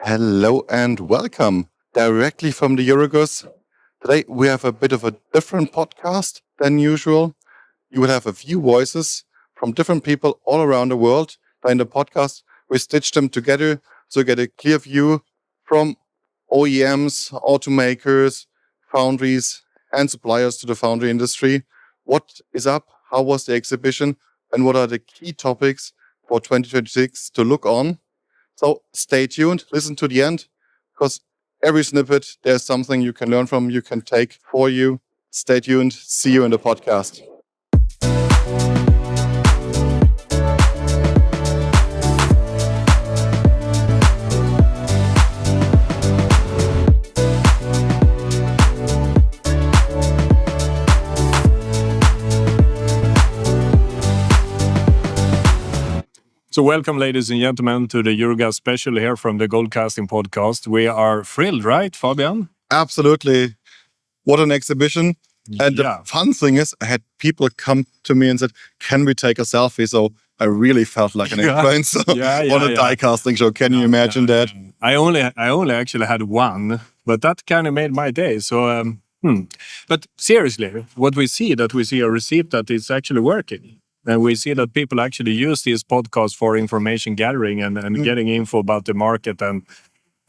Hello and welcome directly from the Euroguss. Today we have a bit of a different podcast than usual. You will have a few voices from different people all around the world. In the podcast, we stitch them together so you get a clear view from OEMs, automakers, foundries, and suppliers to the foundry industry. What is up? How was the exhibition? And what are the key topics for 2026 to look on? So stay tuned, listen to the end, because every snippet, there's something you can learn from, you can take for you. Stay tuned. See you in the podcast. So welcome, ladies and gentlemen, to the Euroguss special here from the Gold Casting podcast. We are thrilled, right, Fabian? Absolutely. What an exhibition. And the fun thing is, I had people come to me and said, can we take a selfie? So I really felt like an influencer on a die casting show. Can you imagine that? I only actually had one, but that kind of made my day. So, But seriously, what we see a receipt that is actually working. And we see that people actually use these podcasts for information gathering and getting info about the market and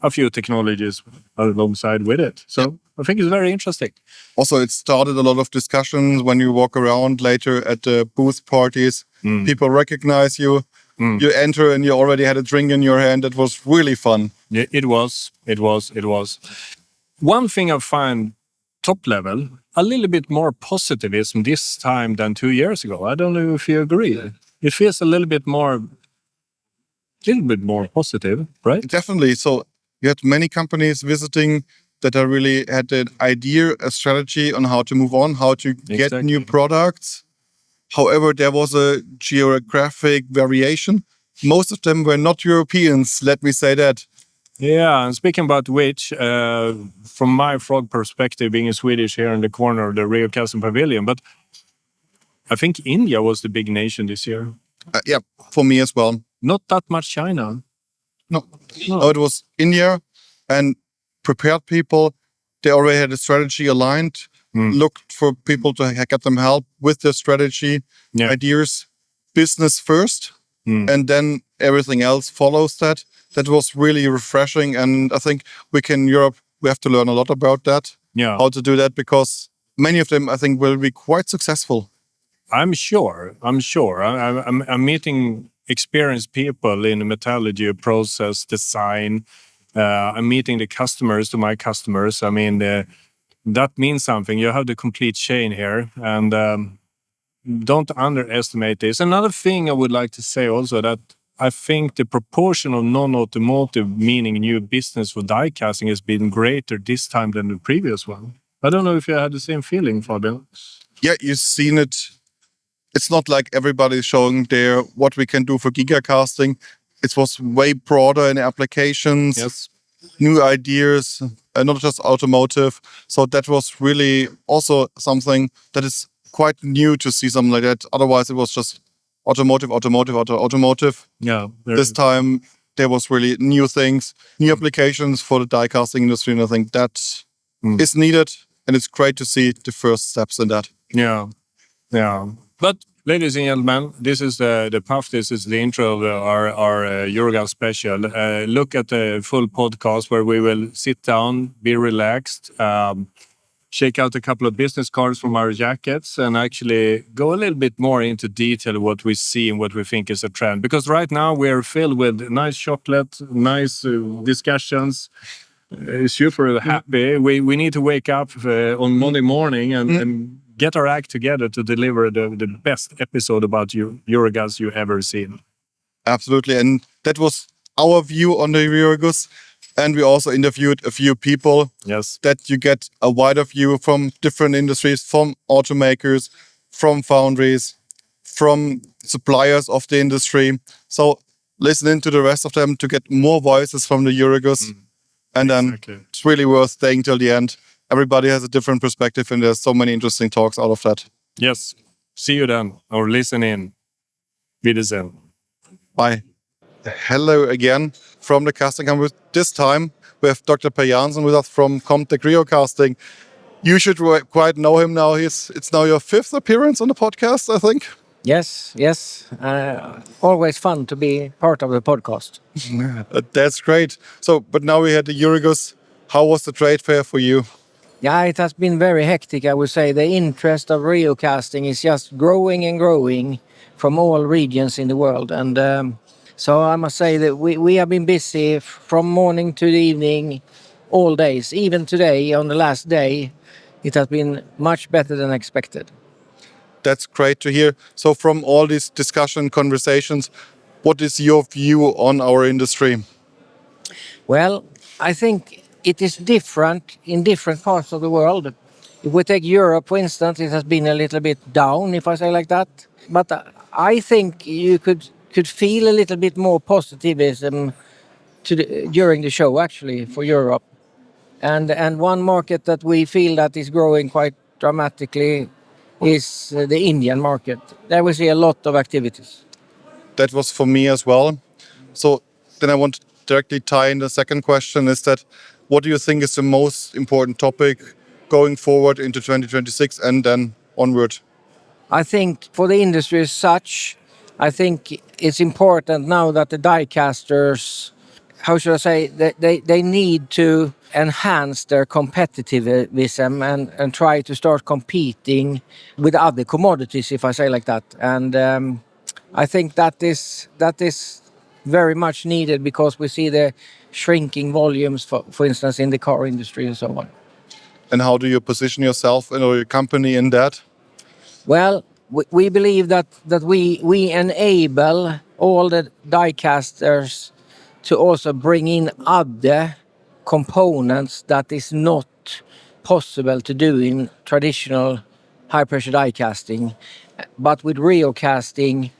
a few technologies alongside with it. So I think it's very interesting. Also, it started a lot of discussions when you walk around later at the booth parties. People recognize you. You enter and you already had a drink in your hand. It was really fun. Yeah, it was. One thing I find top level, a little bit more positivism this time than 2 years ago. I don't know if you agree. It feels a little bit more positive, right? Definitely. So you had many companies visiting that are really had an idea, a strategy on how to move on, how to get new products. However, there was a geographic variation. Most of them were not Europeans, let me say that. Yeah, and speaking about which, from my frog perspective, being a Swedish here in the corner of the Rio Pavilion, but I think India was the big nation this year. Yeah, for me as well. Not that much China. No, it was India and prepared people. They already had a strategy aligned, looked for people to get them help with their strategy, ideas, business first, and then everything else follows that. That was really refreshing, and I think Europe, we have to learn a lot about that. Yeah, how to do that, because many of them, I think, will be quite successful. I'm sure. I'm meeting experienced people in the metallurgy process design. I'm meeting the customers to my customers. I mean, that means something. You have the complete chain here, and don't underestimate this. Another thing I would like to say also that I think the proportion of non-automotive, meaning new business for die casting, has been greater this time than the previous one. I don't know if you had the same feeling, Fabian. Yeah, you've seen it. It's not like everybody's showing there what we can do for gigacasting. It was way broader in applications, new ideas, not just automotive. So that was really also something that is quite new to see something like that. Otherwise, it was just automotive. Yeah. This time there was really new things, new applications for the die casting industry, and I think that is needed, and it's great to see the first steps in that. Yeah. But ladies and gentlemen, this is the puff. This is the intro of our Euroguss special. Look at the full podcast where we will sit down, be relaxed, shake out a couple of business cards from our jackets and actually go a little bit more into detail what we see and what we think is a trend. Because right now we're filled with nice chocolate, nice discussions, super happy. We need to wake up on Monday morning and get our act together to deliver the best episode about Euroguss you ever seen. Absolutely. And that was our view on the Euroguss. And we also interviewed a few people that you get a wider view from different industries, from automakers, from foundries, from suppliers of the industry. So listen in to the rest of them to get more voices from the Euroguss. And then it's really worth staying till the end. Everybody has a different perspective and there's so many interesting talks out of that. Yes. See you then, or listen in. Wiedersehen. Bye. Hello again from the casting company. This time we have Dr. Jansson with us from Comptech Rio Casting. You should quite know him now. It's now your 5th appearance on the podcast, I think. Yes. Always fun to be part of the podcast. That's great. So, but now we had the Euroguss. How was the trade fair for you? Yeah, it has been very hectic, I would say. The interest of Rio casting is just growing and growing from all regions in the world. And so I must say that we have been busy from morning to the evening, all days. Even today, on the last day, it has been much better than expected. That's great to hear. So from all these conversations, what is your view on our industry? Well, I think it is different in different parts of the world. If we take Europe, for instance, it has been a little bit down, if I say like that. But I think you could feel a little bit more positivism during the show, actually, for Europe. And one market that we feel that is growing quite dramatically is the Indian market. There we see a lot of activities. That was for me as well. So then I want to directly tie in the second question is that what do you think is the most important topic going forward into 2026 and then onward? I think for the industry as such, I think it's important now that the die casters, how should I say, they need to enhance their competitivism and try to start competing with other commodities, if I say like that. And I think that is very much needed because we see the shrinking volumes, for instance, in the car industry and so on. And how do you position yourself and your company in that? Well, we believe that we enable all the die casters to also bring in other components that is not possible to do in traditional high-pressure die casting. But with Rio casting,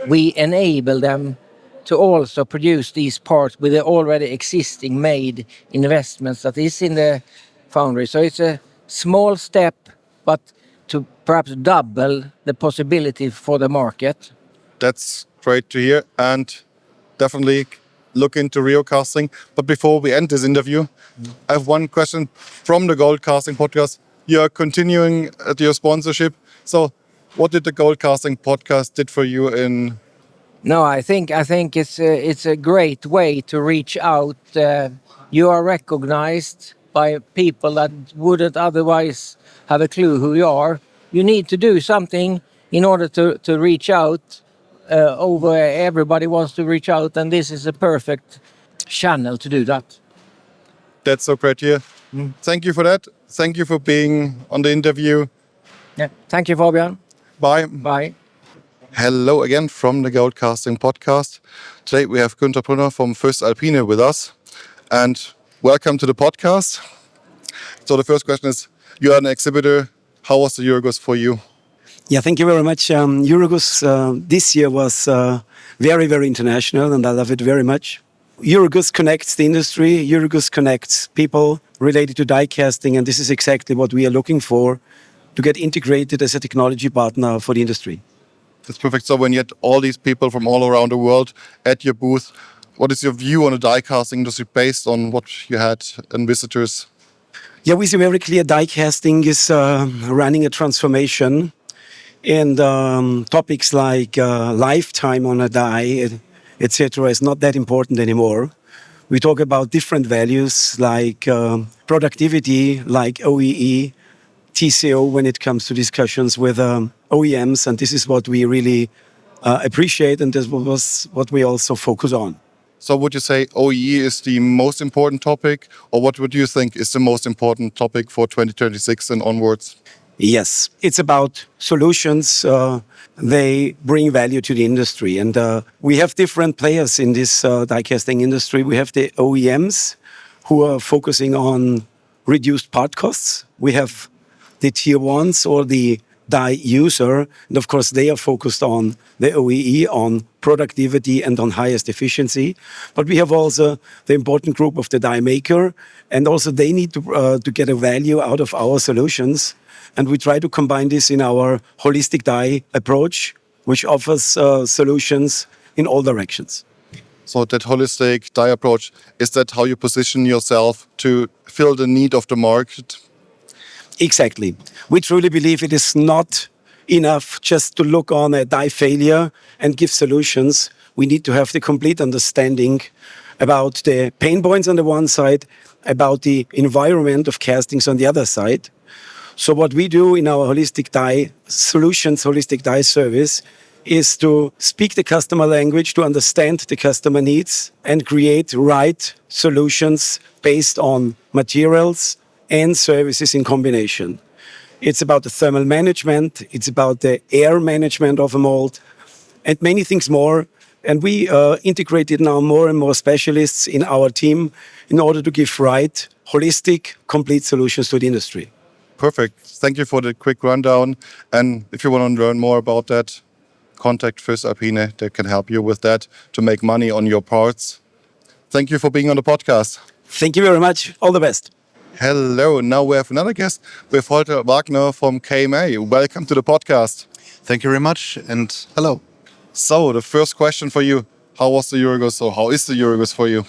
we enable them to also produce these parts with the already existing made investments that is in the foundry. So it's a small step, but to perhaps double the possibility for the market. That's great to hear, and definitely look into Rio casting. But before we end this interview, I have one question from the Gold Casting podcast. You are continuing at your sponsorship. So what did the Gold Casting podcast did for you in? No, I think it's a great way to reach out. You are recognized by people that wouldn't otherwise have a clue who you are. You need to do something in order to reach out. Everybody wants to reach out, and this is a perfect channel to do that. That's so great to hear. Thank you for that. Thank you for being on the interview. Yeah. Thank you, Fabian. Bye. Bye. Hello again from the Gold Casting podcast. Today we have Günther Prunner from voestalpine with us. And welcome to the podcast. So the first question is, you are an exhibitor. How was the Euroguss for you? Yeah, thank you very much. Euroguss this year was very, very international, and I love it very much. Euroguss connects the industry. Euroguss connects people related to die casting, and this is exactly what we are looking for, to get integrated as a technology partner for the industry. That's perfect. So when you had all these people from all around the world at your booth, what is your view on the die casting industry based on what you had and visitors? Yeah, we see very clear die casting is running a transformation, and topics like lifetime on a die, etc., is not that important anymore. We talk about different values like productivity, like OEE, TCO when it comes to discussions with OEMs, and this is what we really appreciate, and this was what we also focus on. So would you say OEE is the most important topic, or what would you think is the most important topic for 2026 and onwards? Yes, it's about solutions. They bring value to the industry, and we have different players in this die casting industry. We have the OEMs who are focusing on reduced part costs. We have the tier ones or the die user, and of course they are focused on the OEE, on productivity and on highest efficiency. But we have also the important group of the die maker, and also they need to get a value out of our solutions. And we try to combine this in our holistic die approach, which offers solutions in all directions. So that holistic die approach, is that how you position yourself to fill the need of the market? Exactly. We truly believe it is not enough just to look on a die failure and give solutions. We need to have the complete understanding about the pain points on the one side, about the environment of castings on the other side. So what we do in our holistic die solutions, holistic die service, is to speak the customer language, to understand the customer needs and create right solutions based on materials and services in combination. It's about the thermal management, it's about the air management of a mold, and many things more. And we integrated now more and more specialists in our team in order to give right, holistic, complete solutions to the industry. Perfect. Thank you for the quick rundown. And if you want to learn more about that, contact voestalpine. They can help you with that to make money on your parts. Thank you for being on the podcast. Thank you very much. All the best. Hello. Now we have another guest with Holger Wagner from KMA. Welcome to the podcast. Thank you very much, and hello. So the first question for you, how was the Euroguss? So how is the Euroguss for you?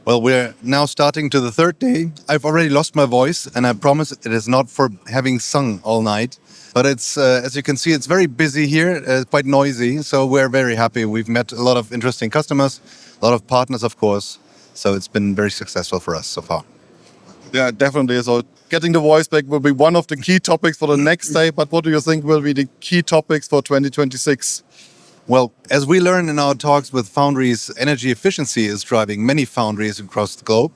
Well, we're now starting to the third day. I've already lost my voice, and I promise it is not for having sung all night. But it's, as you can see, it's very busy here, quite noisy. So we're very happy. We've met a lot of interesting customers, a lot of partners, of course. So it's been very successful for us so far. Yeah, definitely. So getting the voice back will be one of the key topics for the next day. But what do you think will be the key topics for 2026? Well, as we learn in our talks with foundries, energy efficiency is driving many foundries across the globe.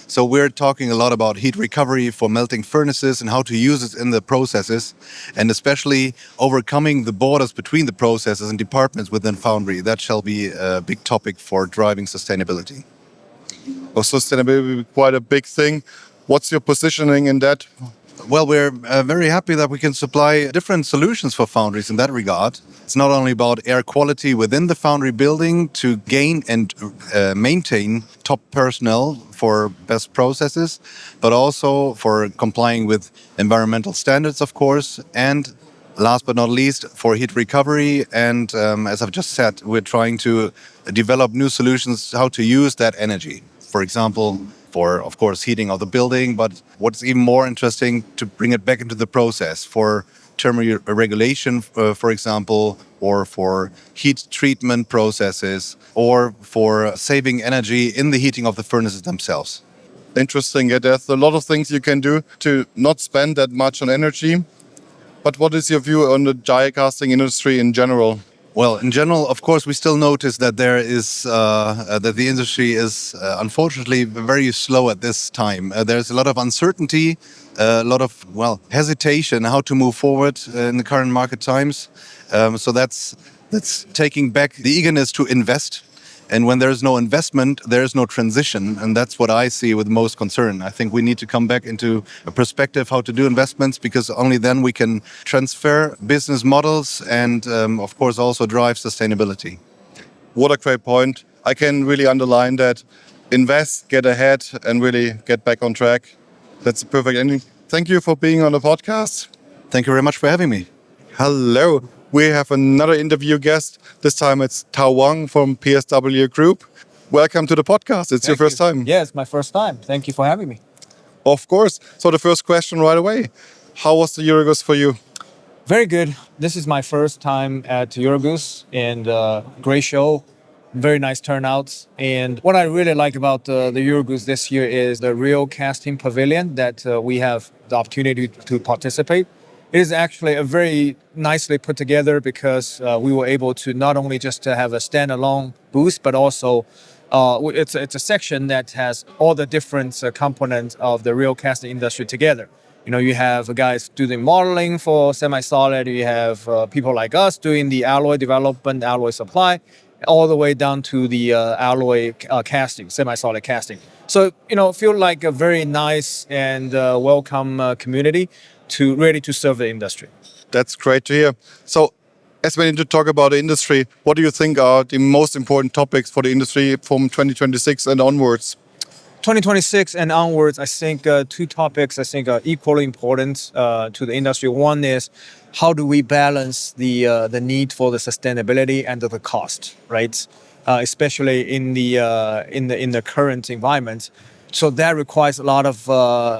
So we're talking a lot about heat recovery for melting furnaces and how to use it in the processes, and especially overcoming the borders between the processes and departments within foundry. That shall be a big topic for driving sustainability. Well, sustainability will be quite a big thing. What's your positioning in that? Well, we're very happy that we can supply different solutions for foundries in that regard. It's not only about air quality within the foundry building to gain and maintain top personnel for best processes, but also for complying with environmental standards, of course, and last but not least, for heat recovery. And as I've just said, we're trying to develop new solutions how to use that energy. For example, for, of course, heating of the building, but what's even more interesting, to bring it back into the process for thermoregulation, for example, or for heat treatment processes, or for saving energy in the heating of the furnaces themselves. Interesting. Yeah, there's a lot of things you can do to not spend that much on energy. But what is your view on the die casting industry in general? Well, in general, of course, we still notice that there is that the industry is unfortunately very slow at this time. There's a lot of uncertainty, a lot of hesitation how to move forward in the current market times. So that's taking back the eagerness to invest. And when there's no investment, there's no transition. And that's what I see with most concern. I think we need to come back into a perspective how to do investments, because only then we can transfer business models and, of course, also drive sustainability. What a great point. I can really underline that. Invest, get ahead, and really get back on track. That's the perfect ending. Thank you for being on the podcast. Thank you very much for having me. Hello. We have another interview guest. This time it's Tao Wang from PSW Group. Welcome to the podcast. It's your first time. Yeah, it's my first time. Thank you for having me. Of course. So the first question right away. How was the Euroguss for you? Very good. This is my first time at Euroguss, and great show. Very nice turnouts. And what I really like about the Euroguss this year is the real casting pavilion that we have the opportunity to participate. It is actually a very nicely put together, because we were able to not only just to have a standalone booth, but also it's a section that has all the different components of the real casting industry together. You know, you have guys doing modeling for semi-solid, you have people like us doing the alloy development, alloy supply, all the way down to the alloy casting, semi-solid casting. So, you know, feel like a very nice and welcome community ready to serve the industry. That's great to hear. So, as we need to talk about the industry, what do you think are the most important topics for the industry from 2026 and onwards? 2026 and onwards, I think two topics are equally important to the industry. One is, how do we balance the need for the sustainability and the cost, right? especially in the current environment. So that requires a lot of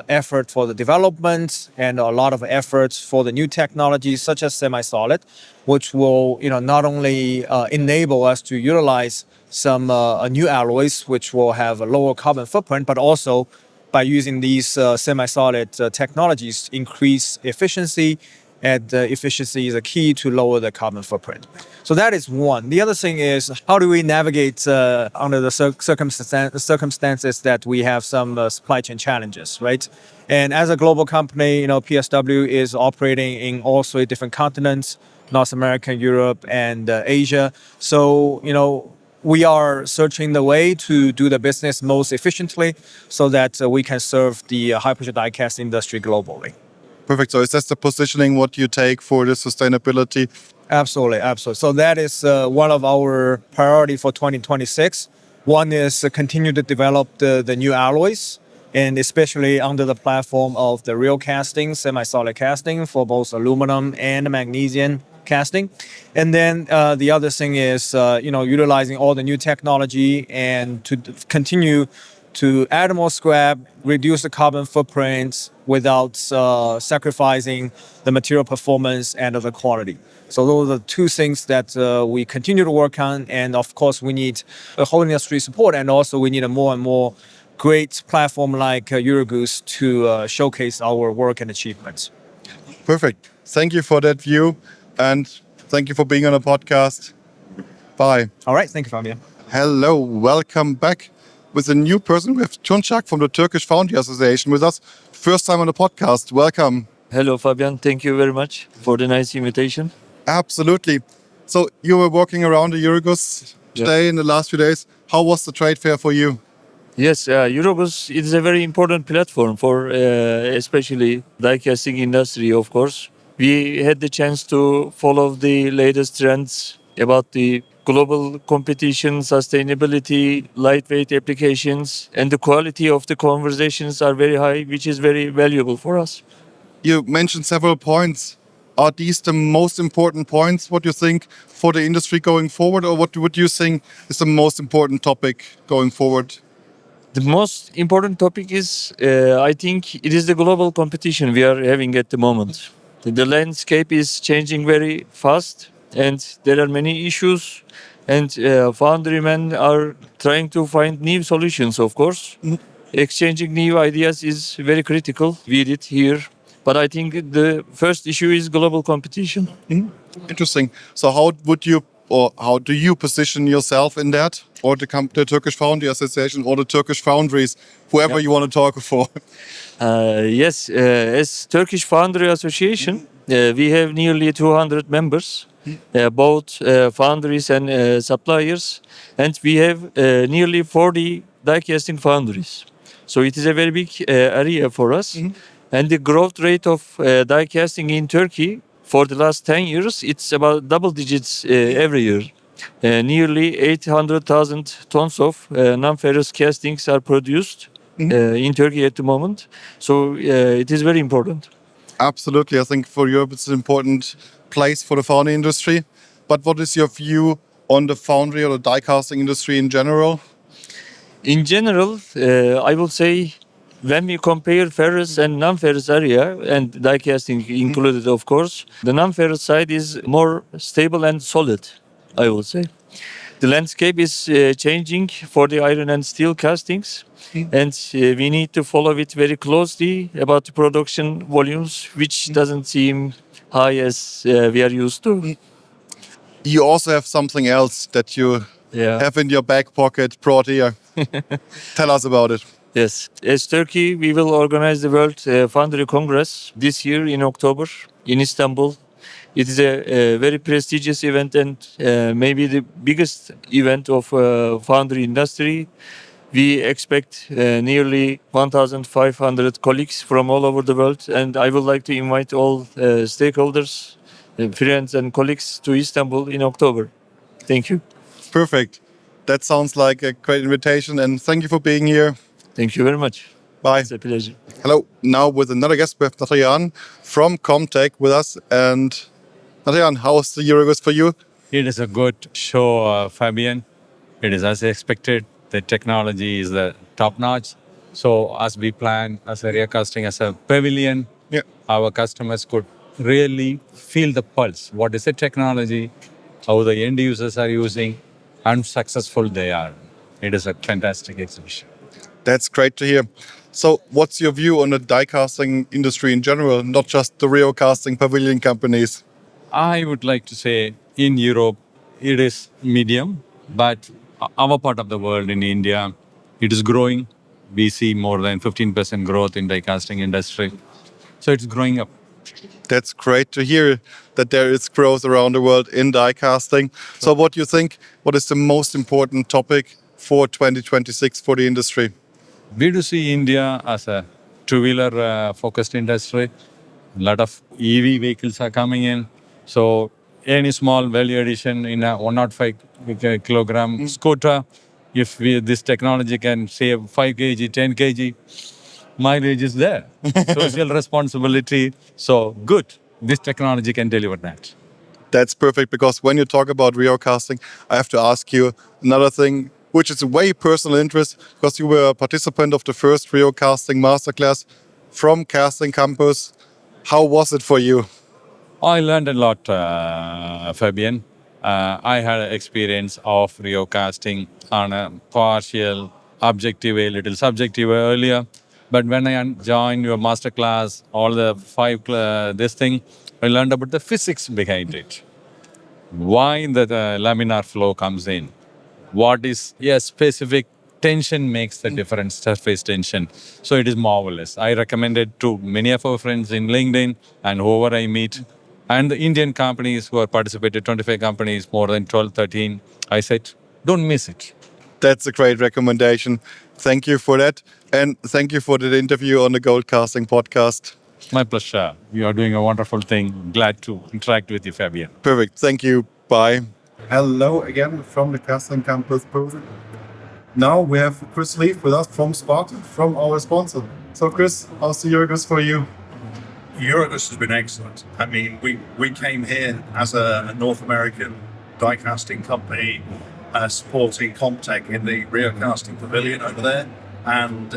effort for the development and a lot of efforts for the new technologies such as semi-solid, which will not only enable us to utilize some new alloys which will have a lower carbon footprint, but also by using these semi-solid technologies increase efficiency, and efficiency is a key to lower the carbon footprint. So that is one. The other thing is, how do we navigate under the circumstances that we have some supply chain challenges, right? And as a global company, PSW is operating in all three different continents: North America, Europe, and Asia. So, we are searching the way to do the business most efficiently so that we can serve the high-pressure die-cast industry globally. Perfect. So is that the positioning what you take for the sustainability? Absolutely, absolutely. So that is one of our priority for 2026. One is continue to develop the new alloys, and especially under the platform of the real casting, semi-solid casting for both aluminum and magnesium casting. And then the other thing is, utilizing all the new technology and to continue to add more scrap, reduce the carbon footprint without sacrificing the material performance and the quality. So those are the two things that we continue to work on. And of course, we need a whole industry support, and also we need a more and more great platform like Euroguss to showcase our work and achievements. Perfect. Thank you for that view, and thank you for being on the podcast. Bye. All right. Thank you, Fabian. Hello. Welcome back with a new person. We have Tuncag from the Turkish Foundry Association with us. First time on the podcast. Welcome. Hello, Fabian. Thank you very much for the nice invitation. Absolutely. So you were walking around the Euroguss today in the last few days. How was the trade fair for you? Yes, Euroguss is a very important platform for especially die-casting industry, of course. We had the chance to follow the latest trends about the global competition, sustainability, lightweight applications, and the quality of the conversations are very high, which is very valuable for us. You mentioned several points. Are these the most important points, what you think, for the industry going forward, or what would you think is the most important topic going forward? The most important topic is, I think, it is the global competition we are having at the moment. The landscape is changing very fast, and there are many issues, and foundry men are trying to find new solutions, of course. Exchanging new ideas is very critical. We did here. But I think the first issue is global competition. Interesting. So how do you position yourself in that, or the Turkish Foundry Association, or the Turkish foundries, whoever you want to talk for? Yes, as Turkish Foundry Association, we have nearly 200 members, both foundries and suppliers, and we have nearly 40 die-casting foundries. So it is a very big area for us. And the growth rate of die casting in Turkey for the last 10 years, it's about double digits every year. Nearly 800,000 tons of non-ferrous castings are produced in Turkey at the moment. So it is very important. Absolutely. I think for Europe it's an important place for the foundry industry. But what is your view on the foundry or the die casting industry in general? In general, I will say, when we compare ferrous and non-ferrous area, and die casting included, of course, the non-ferrous side is more stable and solid, I will say. The landscape is changing for the iron and steel castings, and we need to follow it very closely about the production volumes, which doesn't seem high as we are used to. You also have something else that you have in your back pocket brought here. Tell us about it. Yes. As Turkey, we will organize the World Foundry Congress this year in October in Istanbul. It is a very prestigious event and maybe the biggest event of foundry industry. We expect nearly 1,500 colleagues from all over the world, and I would like to invite all stakeholders, friends and colleagues to Istanbul in October. Thank you. Perfect. That sounds like a great invitation, and thank you for being here. Thank you very much. Bye. It's a pleasure. Hello. Now with another guest, we have Natrayan from Comptech with us. And Natrayan, how was the Euroguss for you? It is a good show, Fabian. It is as expected. The technology is the top notch. So as we plan as a rear casting as a pavilion, our customers could really feel the pulse. What is the technology? How the end users are using, and successful they are. It is a fantastic exhibition. That's great to hear. So what's your view on the die casting industry in general, not just the Rio casting pavilion companies? I would like to say in Europe, it is medium, but our part of the world in India, it is growing. We see more than 15% growth in die casting industry. So it's growing up. That's great to hear that there is growth around the world in die casting. So what do you think, what is the most important topic for 2026 for the industry? We do see India as a two-wheeler focused industry. A lot of EV vehicles are coming in. So any small value addition in a 105 kilogram scooter, if this technology can save 5 kg, 10 kg, mileage is there. Social responsibility. So good. This technology can deliver that. That's perfect, because when you talk about Rio casting, I have to ask you another thing, which is a way personal interest, because you were a participant of the first Rio casting masterclass from Casting Campus. How was it for you? I learned a lot, Fabian. I had an experience of Rio casting on a partial, objective way, little subjective way earlier. But when I joined your masterclass, all the this thing, I learned about the physics behind it. Why the laminar flow comes in. What is a specific tension makes the difference, surface tension. So it is marvelous. I recommend it to many of our friends in LinkedIn and whoever I meet. And the Indian companies who have participated, 25 companies, more than 12, 13, I said, don't miss it. That's a great recommendation. Thank you for that. And thank you for the interview on the Gold Casting podcast. My pleasure. You are doing a wonderful thing. Glad to interact with you, Fabian. Perfect. Thank you. Bye. Hello again from the Casting Campus booth. Now we have Chris Sleath with us from Spartan, from our sponsor. So Chris, how's the Euroguss for you? Euroguss has been excellent. I mean, we came here as a North American die casting company supporting Comptech in the Rio casting pavilion over there. And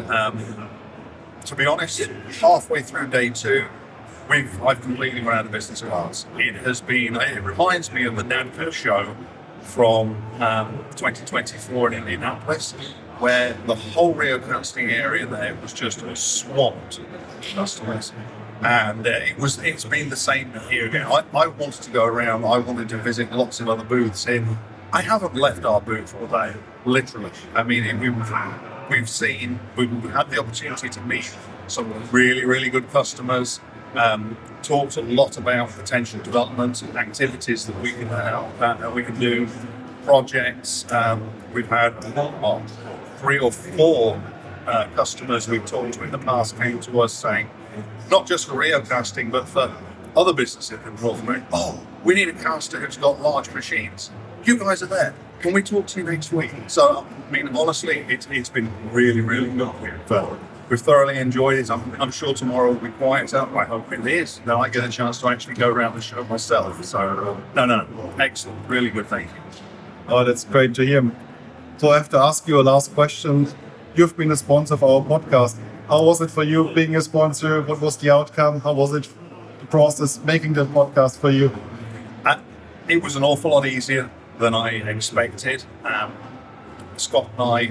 to be honest, halfway through day two, I've completely run out of business cards. It reminds me of the NADCO show from 2024 in Indianapolis, where the whole Rio casting area there was just swamped with customers. And it's been the same here again. I wanted to go around, I wanted to visit lots of other booths I haven't left our booth all day, literally. I mean, we've had the opportunity to meet some really, really good customers, talked a lot about potential development and activities that we can do, projects. We've had 3 or 4 customers we've talked to in the past came to us saying, not just for Rio casting, but for other businesses in North America, we need a caster who's got large machines. You guys are there. Can we talk to you next week? So, I mean, honestly, it's been really, really good. We've thoroughly enjoyed it. I'm sure tomorrow will be quiet. So I hope it is. Then I get a chance to actually go around the show myself. So, no, excellent. Really good, thank you. Oh, that's great to hear. So I have to ask you a last question. You've been a sponsor of our podcast. How was it for you being a sponsor? What was the outcome? How was it, the process, making the podcast for you? It was an awful lot easier than I expected. Scott and I,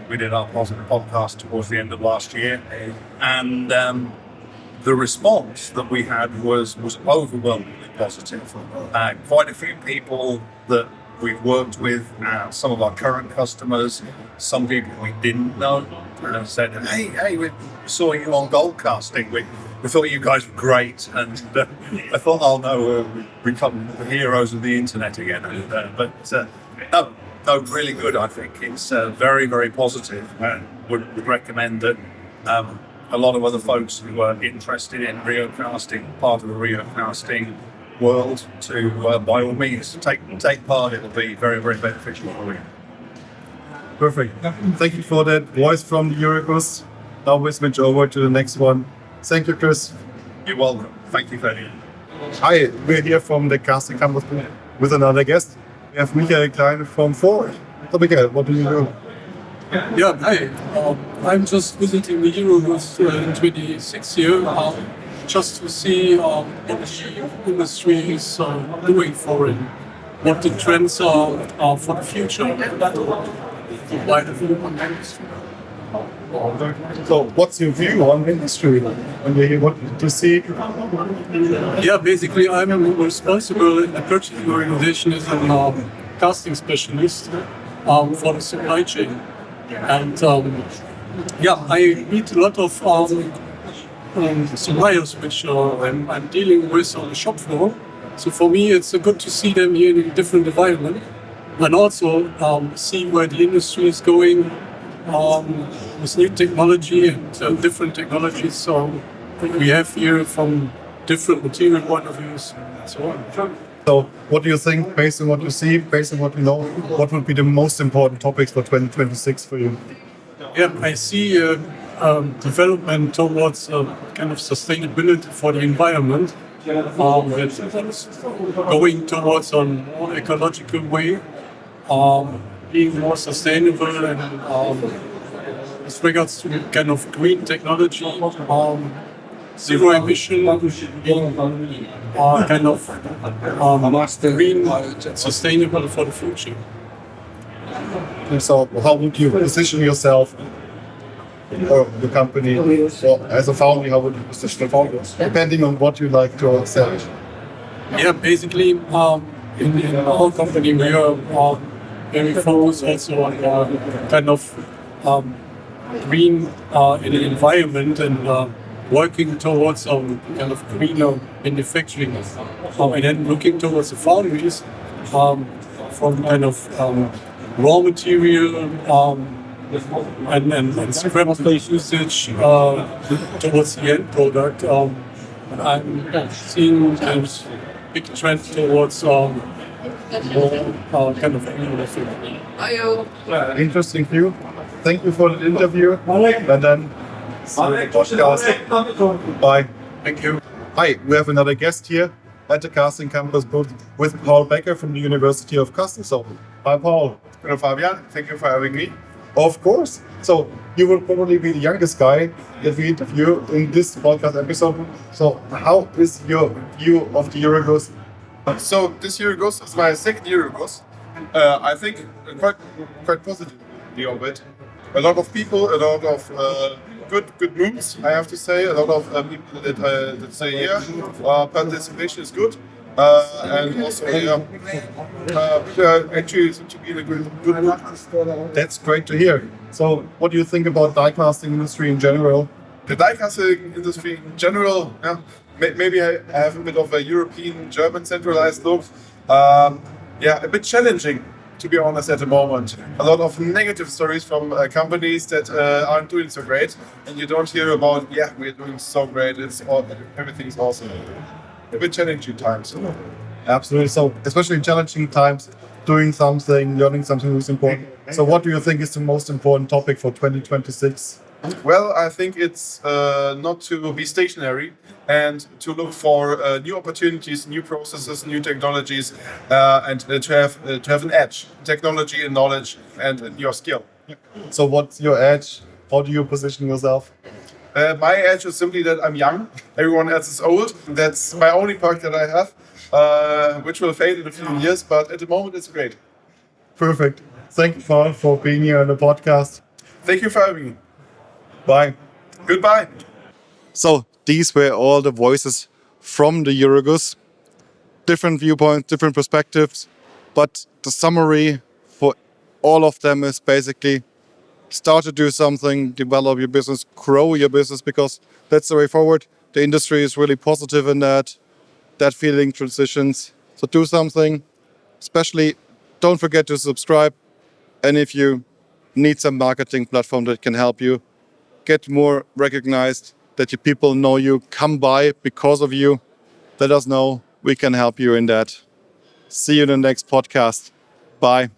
we did our podcast towards the end of last year, and the response that we had was overwhelmingly positive. Quite a few people that we've worked with, some of our current customers, some people we didn't know, said, hey, we saw you on Gold Casting. We thought you guys were great, and I thought, oh no, we've become the heroes of the internet again. No, really good. I think it's very, very positive, and would recommend that a lot of other folks who are interested in Rio casting, part of the Rio casting world, to by all means take part. It'll be very, very beneficial for you. Perfect. Thank you for that voice from the Euroguss. Now we switch over to the next one. Thank you, Chris. You're welcome. Thank you, Fabian. Hi, we're here from the Casting Campus with another guest. We have Michael Klein from Ford. So Becker, what do you do? Yeah, hi. I'm just visiting the Euroguss in 26 here, just to see what the industry is doing for it, what the trends are for the future. Why the industry. So what's your view on industry when you hear what to see? Yeah, basically I'm responsible in the purchasing organization as a casting specialist for the supply chain. And I meet a lot of suppliers which I'm dealing with on the shop floor. So for me, it's good to see them here in a different environment, and also see where the industry is going with new technology and different technologies. So we have here from different material point of views and so on. So what do you think, based on what you see, based on what you know, what would be the most important topics for 2026 for you? Yeah, I see development towards kind of sustainability for the environment. Going towards a more ecological way, being more sustainable, and with regards to kind of green technology, zero emission, being kind of green and sustainable for the future. So how would you position yourself or the company, or as a foundry, how would you position the foundry, depending on what you like to sell? Yeah, basically, in our company, we are very focused also on kind of green in the environment and working towards kind of greener manufacturing, and then looking towards the foundries from kind of raw material and scrap usage towards the end product. I'm seeing a big trend towards more kind of green effect. Interesting view. Thank you for the interview. And then see you in the podcast. Bye. Thank you. Hi, we have another guest here at the casting campus booth with Paul Becker from the University of Kassel. So, hi Paul. Hello Fabian, thank you for having me. Of course. So you will probably be the youngest guy that we interview in this podcast episode. So how is your view of the Euroguss? So this Euroguss is my second Euroguss. I think quite positively of it. A lot of people, a lot of good moods, I have to say. A lot of people that say participation is good. And also, actually seem to be in a good mood. That's great to hear. So what do you think about die casting industry in general? The die casting industry in general, maybe I have a bit of a European, German centralized look. A bit challenging, to be honest, at the moment. A lot of negative stories from companies that aren't doing so great, and you don't hear about, we're doing so great, everything's awesome. A bit challenging times. Absolutely. So, especially in challenging times, doing something, learning something is important. So, what do you think is the most important topic for 2026? Well, I think it's not to be stationary and to look for new opportunities, new processes, new technologies, and to have an edge, technology and knowledge and your skill. So, what's your edge? How do you position yourself? My edge is simply that I'm young. Everyone else is old. That's my only perk that I have, which will fade in a few years. But at the moment, it's great. Perfect. Thank you, Paul, for being here on the podcast. Thank you for having me. Bye. Goodbye. So these were all the voices from the Euroguss. Different viewpoints, different perspectives. But the summary for all of them is basically start to do something, develop your business, grow your business, because that's the way forward. The industry is really positive in that feeling transitions. So do something, especially don't forget to subscribe. And if you need some marketing platform that can help you get more recognized, that your people know you, come by because of you, let us know. We can help you in that. See you in the next podcast. Bye.